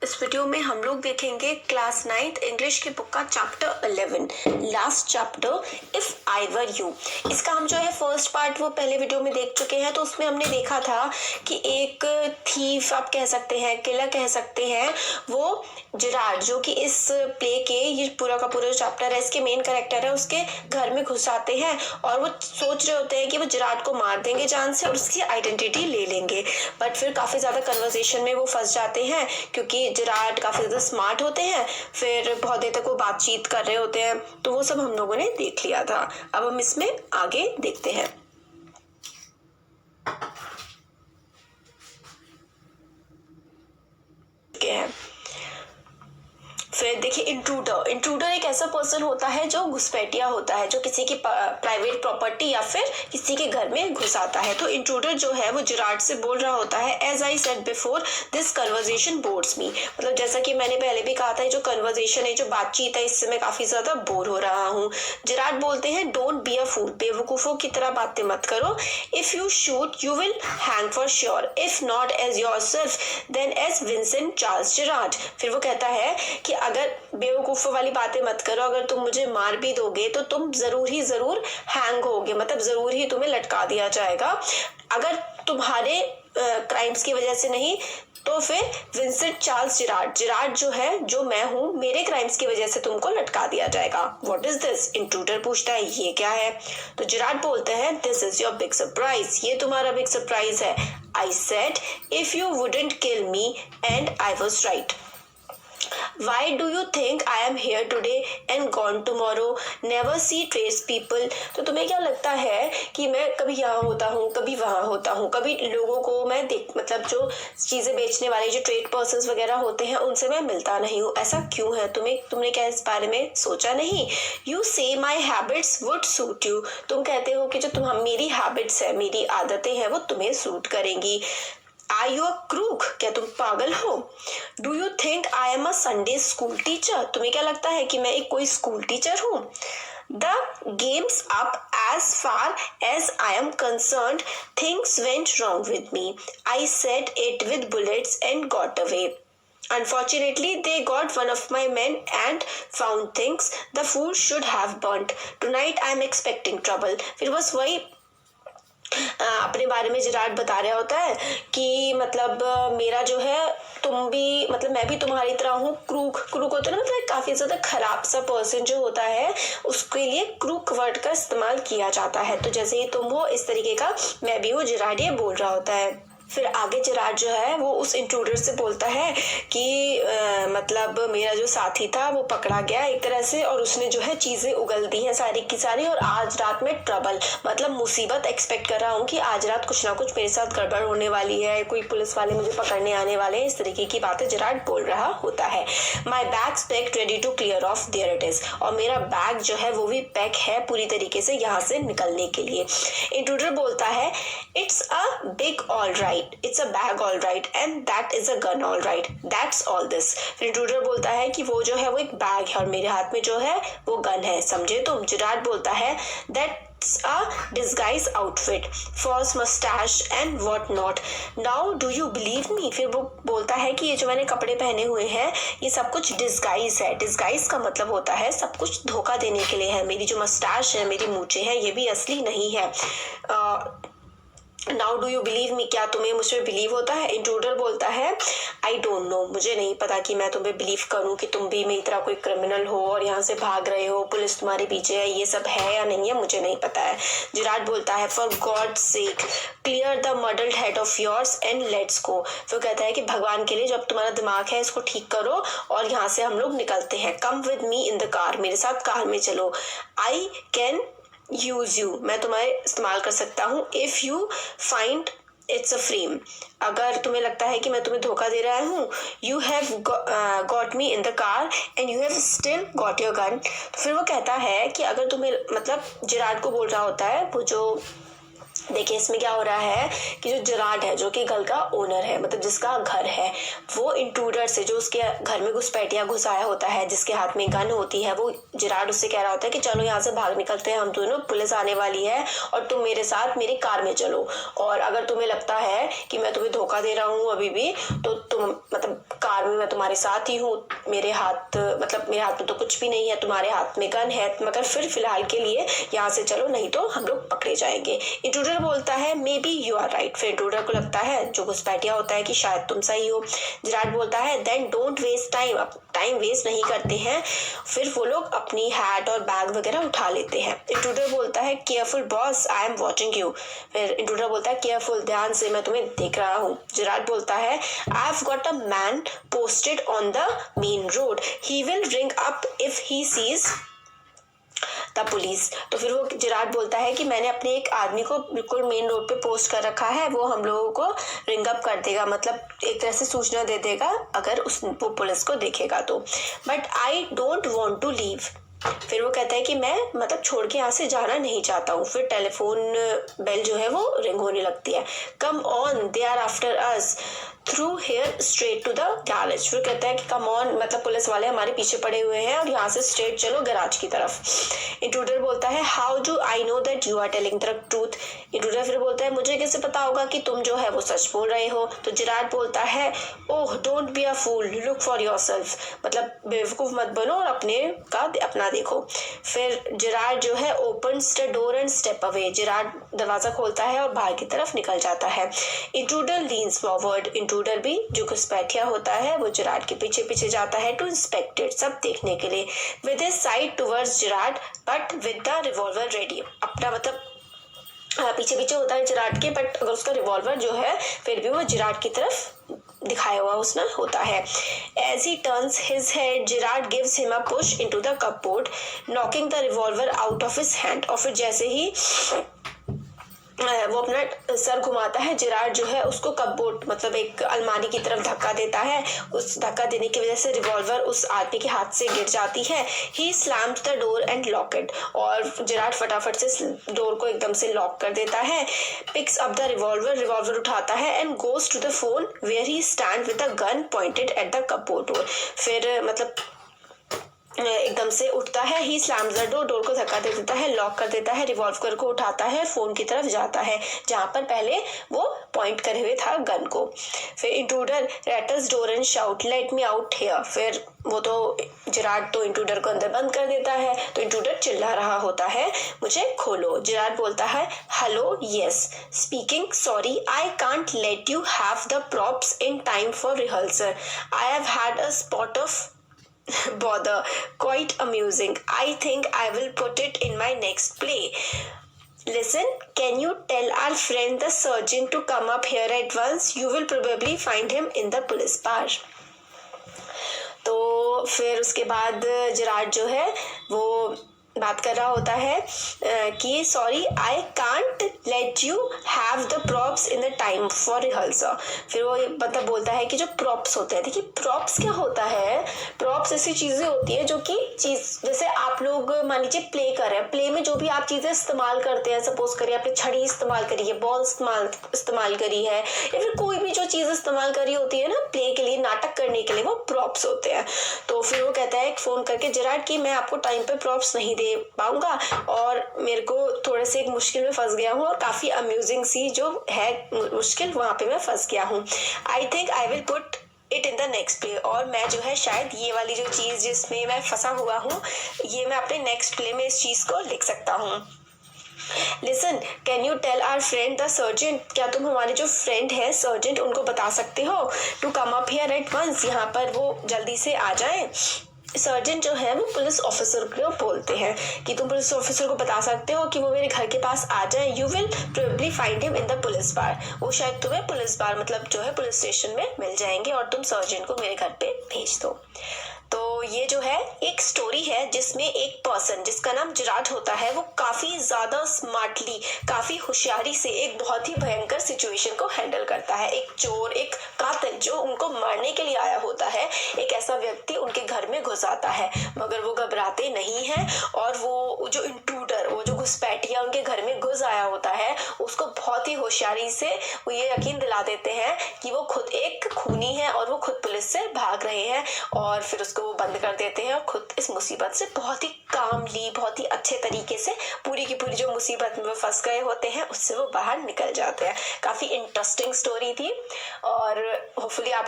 इस वीडियो में हम लोग देखेंगे क्लास 9th इंग्लिश की बुक का chapter 11 last chapter if I were you. इसका हम जो है फर्स्ट पार्ट वो पहले वीडियो में देख चुके हैं। तो उसमें हमने देखा था कि एक थीफ आप कह सकते हैं, किलर कह सकते हैं, वो जिराड जो कि इस प्ले के ये पूरा का पूरा चैप्टर है, इसके मेन कैरेक्टर है, उसके घर में घुस आते हैं और वो सोच रहे होते हैं कि वो जिराड को मार देंगे जान से और उसकी आइडेंटिटी ले लेंगे। बट फिर काफी ज्यादा कन्वर्सेशन में वो फंस जाते हैं क्योंकि जिराड काफी ज्यादा स्मार्ट होते हैं। फिर बहुत देर तक वो बातचीत कर रहे होते हैं। तो वो सब हम लोगों ने देख लिया था। अब हम इसमें आगे देखते हैं। फिर देखिए इंट्रूडर। इंट्रूडर एक ऐसा पर्सन होता है जो घुसपैठिया होता है, जो किसी की प्राइवेट प्रॉपर्टी या फिर किसी के घर में घुस आता है। तो इंट्रूडर जो है वो जिराड से बोल रहा होता है, as I said before this conversation bores me. मतलब जैसा कि मैंने पहले भी कहा था, जो कन्वर्सेशन है, जो बातचीत है, इससे मैं काफी ज्यादा बोर हो रहा हूँ। जिराड बोलते हैं, डोंट बी अ फूल, बेवकूफों की तरह बातें मत करो। If you shoot you will hang for sure, if not as yourself then as Vincent Charles Girard. फिर वो कहता है कि अगर बेवकूफों वाली बातें मत करो, अगर तुम मुझे मार भी दोगे तो तुम जरूर हैंग होगे, मतलब जरूर ही तुम्हें लटका दिया जाएगा। अगर तुम्हारे क्राइम्स की वजह से नहीं तो फिर विंसेंट चार्ल्स जिराड, जिराड जो है, जो मैं हूं, मेरे क्राइम्स की वजह से तुमको लटका दिया जाएगा। What is this? इंट्रूडर पूछता है, ये क्या है? तो जिराड बोलते हैं, this is your big surprise, ये तुम्हारा बिग सरप्राइज है। I said if you wouldn't kill me and I was right. Why do you think I am here today and gone tomorrow? Never see trace people. तो तुम्हें क्या लगता है कि मैं कभी यहाँ होता हूँ, कभी वहाँ होता हूँ, कभी लोगों को मैं मतलब जो चीजें बेचने वाले, जो ट्रेड पर्सन्स वगैरह होते हैं, उनसे मैं मिलता नहीं हूँ। ऐसा क्यों है? तुमने क्या इस बारे में सोचा नहीं? You say my habits would suit you. तुम कहते हो कि जो मेरी हैबिट्स है, मेरी आदतें हैं, वो तुम्हें सूट करेंगी। Are you a crook? क्या तुम पागल हो? Do you think I am a Sunday school teacher? तुम्हें क्या लगता है कि मैं एक कोई स्कूल टीचर हूँ? The game's up as far as I am concerned. Things went wrong with me. I said it with bullets and got away. Unfortunately, they got one of my men and found things the fool should have burnt. Tonight I am expecting trouble. फिर बस वही अपने बारे में Gerard बता रहा होता है कि मतलब मेरा जो है, तुम भी, मतलब मैं भी तुम्हारी तरह हूँ। क्रूक होता है ना, मतलब काफी ज्यादा खराब सा पर्सन जो होता है, उसके लिए क्रूक वर्ड का इस्तेमाल किया जाता है। तो जैसे ही तुम हो, इस तरीके का मैं भी हूँ, जिराड ये बोल रहा होता है। फिर आगे जिराड जो है वो उस इंट्रूडर से बोलता है कि मतलब मेरा जो साथी था वो पकड़ा गया एक तरह से, और उसने जो है चीजें उगल दी हैं सारी की सारी, और आज रात में ट्रबल, मतलब मुसीबत एक्सपेक्ट कर रहा हूँ कि आज रात कुछ ना कुछ मेरे साथ गड़बड़ होने वाली है, कोई पुलिस वाले मुझे पकड़ने आने वाले हैं। इस तरीके की बातें जिराड बोल रहा होता है। My bags packed ready to clear off, there it is. और मेरा बैग जो है वो भी पैक है पूरी तरीके से यहाँ से निकलने के लिए। इंट्रूडर बोलता है, it's a big all right, it's a bag all right and that is a gun all right, that's all this। फिर इंट्रूडर बोलता है कि वो जो है वो एक बैग है और मेरे हाथ में जो है वो गन है, समझे तुम? जिराड बोलता है, that's a disguise outfit, false mustache and what not, now do you believe me। फिर वो बोलता है कि ये जो मैंने कपड़े पहने हुए हैं ये सब कुछ डिस्गाइज है। डिस्गाइज का मतलब होता है सब कुछ धोखा देने के लिए है। मेरी जो मस्टाश है, मेरी मूछें हैं, ये भी असली नहीं है। Now do you believe me, क्या तुम्हें मुझ पर बिलीव होता है? इंट्रूडर बोलता है, आई डोंट नो, मुझे नहीं पता कि मैं तुम्हें बिलीव करूं कि तुम भी मेरी तरह कोई क्रिमिनल हो और यहाँ से भाग रहे हो, पुलिस तुम्हारे पीछे है, ये सब है या नहीं है मुझे नहीं पता है। जिराड बोलता है, for God sake clear the muddled head of yours and let's go. तो कहता है कि भगवान के लिए जो अब तुम्हारा दिमाग है इसको ठीक करो और यहाँ से हम लोग निकलते हैं। Come with me in the car, मेरे साथ कार में चलो। आई कैन यूज यू, मैं तुम्हारे इस्तेमाल कर सकता हूँ। If you find it's a frame, अगर तुम्हें लगता है कि मैं तुम्हें धोखा दे रहा हूँ। You have got me in the car and you have still got your gun. तो फिर वो कहता है कि अगर तुम्हें, मतलब जिराड को बोल रहा होता है, वो जो देखिए इसमें क्या हो रहा है कि जो जिराड है, जो कि घर का ओनर है, मतलब जिसका घर है, वो इंट्रूडर से, जो उसके घर में घुसपैठिया घुस आया होता है, जिसके हाथ में गन होती है, वो जिराड उससे कह रहा होता है कि चलो यहाँ से भाग निकलते हैं हम दोनों, पुलिस आने वाली है और तुम मेरे साथ मेरी कार में चलो, और अगर तुम्हें लगता है कि मैं तुम्हें धोखा दे रहा हूँ अभी भी, तो तुम मतलब कार में मैं तुम्हारे साथ ही हूँ, मेरे हाथ में तो कुछ भी नहीं है, तुम्हारे हाथ में गन है, मगर फिर फिलहाल के लिए यहाँ से चलो, नहीं तो हम लोग पकड़े जाएंगे। इंट्रूडर बोलता है maybe you are right. फिर इंट्रूडर को लगता है, जो घुसपैठिया होता है, कि शायद तुम सही हो। जिराड बोलता है देन डोंट वेस्ट टाइम, अब टाइम वेस्ट नहीं करते हैं। फिर वो लोग अपनी हैट और बैग वगैरह उठा लेते हैं। इंट्रूडर बोलता है careful boss, I am watching you. फिर इंट्रूडर बोलता है केयरफुल, ध्यान से, मैं तुम्हें देख रहा हूँ। जिराड बोलता है I have got a man posted on the main road, he will ring up if he sees the police. तो फिर वो जिराड बोलता है कि मैंने अपने एक आदमी को बिल्कुल मेन रोड पे पोस्ट कर रखा है, वो हम लोगों को रिंग अप कर देगा, मतलब एक तरह से सूचना दे देगा अगर वो पुलिस को देखेगा तो। But I don't want to leave. फिर वो कहता है कि मैं मतलब छोड़ के यहाँ से जाना नहीं चाहता हूँ। फिर टेलीफोन बेल जो है वो रिंग होने लगती है। Come on, they are after us, through here straight to the garage. फिर कहता है कि कम ऑन, मतलब पुलिस वाले हमारे पीछे पड़े हुए हैं और यहाँ से स्ट्रेट चलो गैराज की तरफ। इंट्रूडर बोलता है how do I know that you are telling the truth. Intruder फिर बोलता है मुझे कैसे पता होगा कि तुम जो है वो सच बोल रहे हो। तो जिराड बोलता है oh don't be a fool, look for yourself, मतलब बेवकूफ मत बनो और अपना देखो। फिर जिराड जो है opens the door and step away. Gerard दरवाजा खोलता है और बाहर की तरफ निकल जाता है। Intruder leans forward. इंट्रूडर भी जो घुसपैठिया होता है वो जिराड के पीछे पीछे जाता है टू इंस्पेक्ट इट, सब देखने के लिए। With his side towards Gerard but with the revolver ready. अपना मतलब पीछे पीछे होता है जिराड के, बट अगर उसका रिवॉल्वर जो है फिर भी वो जिराड की तरफ दिखाया हुआ उसने होता है। As he turns his head Girard gives him a push into the cupboard, knocking the revolver out of his hand. और फिर जैसे ही वो अपना सर घुमाता है, जिराड जो है उसको कपबोर्ड मतलब एक अलमारी की तरफ धक्का देता है। उस धक्का देने की वजह से रिवॉल्वर उस आदमी के हाथ से गिर जाती है। He slammed the door and lock it. और जिराड फटाफट से डोर को एकदम से लॉक कर देता है। पिक्स अप द रिवॉल्वर उठाता है and goes to the phone where he stand with the gun pointed at the cupboard door. फिर मतलब एकदम से उठता है, he slams the door, door को धक्का दे देता है, लॉक कर देता है, रिवॉल्वर को उठाता है, फोन की तरफ जाता है जहां पर पहले वो पॉइंट करे हुए था गन को। फिर intruder rattles door and shout let me out here. फिर वो तो जिराड तो इंट्रूडर को अंदर बंद कर देता है। तो इंट्रूडर चिल्ला रहा होता है मुझे खोलो। जिराड बोलता है hello yes speaking, sorry I can't let you have the props in time for rehearsal, I have had a spot of bother, quite amusing. I think I will put it in my next play. Listen, can you tell our friend the surgeon to come up here at once? You will probably find him in the police bar. तो फिर उसके बाद Gerard जो है वो बात कर रहा होता है कि sorry I can't let you have the props in the time for rehearsal. फिर वो मतलब बोलता है कि जो प्रॉप्स होते हैं, देखिए प्रॉप्स क्या होता है, प्रॉप्स ऐसी चीजें होती है जो कि जैसे आप लोग मान लीजिए प्ले कर रहे हैं, प्ले में जो भी आप चीजें इस्तेमाल करते हैं, सपोज करिए आपने छड़ी इस्तेमाल करी है, बॉल इस्तेमाल करी है, या फिर कोई भी जो चीज इस्तेमाल करी होती है ना प्ले के लिए, नाटक करने के लिए, वो प्रॉप्स होते हैं। तो फिर वो कहता है फोन करके जिराड कि मैं आपको टाइम पे प्रॉप्स नहीं दे पाऊंगा और मेरे को थोड़े से एक मुश्किल में फंस गया हूँ और काफी अम्यूजिंग सी जो है मुश्किल वहां पे मैं फंस गया हूँ। I think I will put it in the next play, और मैं जो है शायद ये वाली जो चीज जिसमें मैं फंसा हुआ हूँ ये मैं अपने नेक्स्ट प्ले में इस चीज को लिख सकता हूँ। Listen can you tell our friend the sergeant, क्या तुम हमारे जो फ्रेंड है सर्जेंट उनको बता सकते हो to come up here at once, यहाँ पर वो जल्दी से आ जाएं। सर्जन जो है वो पुलिस ऑफिसर को बोलते हैं कि तुम पुलिस ऑफिसर को बता सकते हो कि वो मेरे घर के पास आ जाए। You will probably find him in the police bar, वो शायद तुम्हें पुलिस बार मतलब जो है पुलिस स्टेशन में मिल जाएंगे और तुम सर्जन को मेरे घर पे भेज दो। तो ये जो है एक स्टोरी है जिसमें एक पर्सन जिसका नाम जिराट होता है वो काफी ज्यादा स्मार्टली, काफी होशियारी से एक बहुत ही भयंकर सिचुएशन को हैंडल करता है। एक चोर, एक कातिल जो उनको मारने के लिए आया होता है, एक ऐसा व्यक्ति उनके घर में घुस आता है, मगर वो घबराते नहीं हैं और वो जो इंट्रूडर, वो जो घुसपैठिया उनके घर में घुस आया होता है, उसको बहुत ही होशियारी से वो ये यकीन दिला देते हैं कि वो खुद एक खूनी है और वो खुद पुलिस से भाग रहे हैं, और फिर उसको वो बंद कर देते हैं और खुद इस मुसीबत से बहुत ही कामली, बहुत ही अच्छे तरीके से पूरी की पूरी जो मुसीबत में वो फंस गए होते हैं उससे वो बाहर निकल जाते हैं। काफी इंटरेस्टिंग स्टोरी थी और होपफुली आप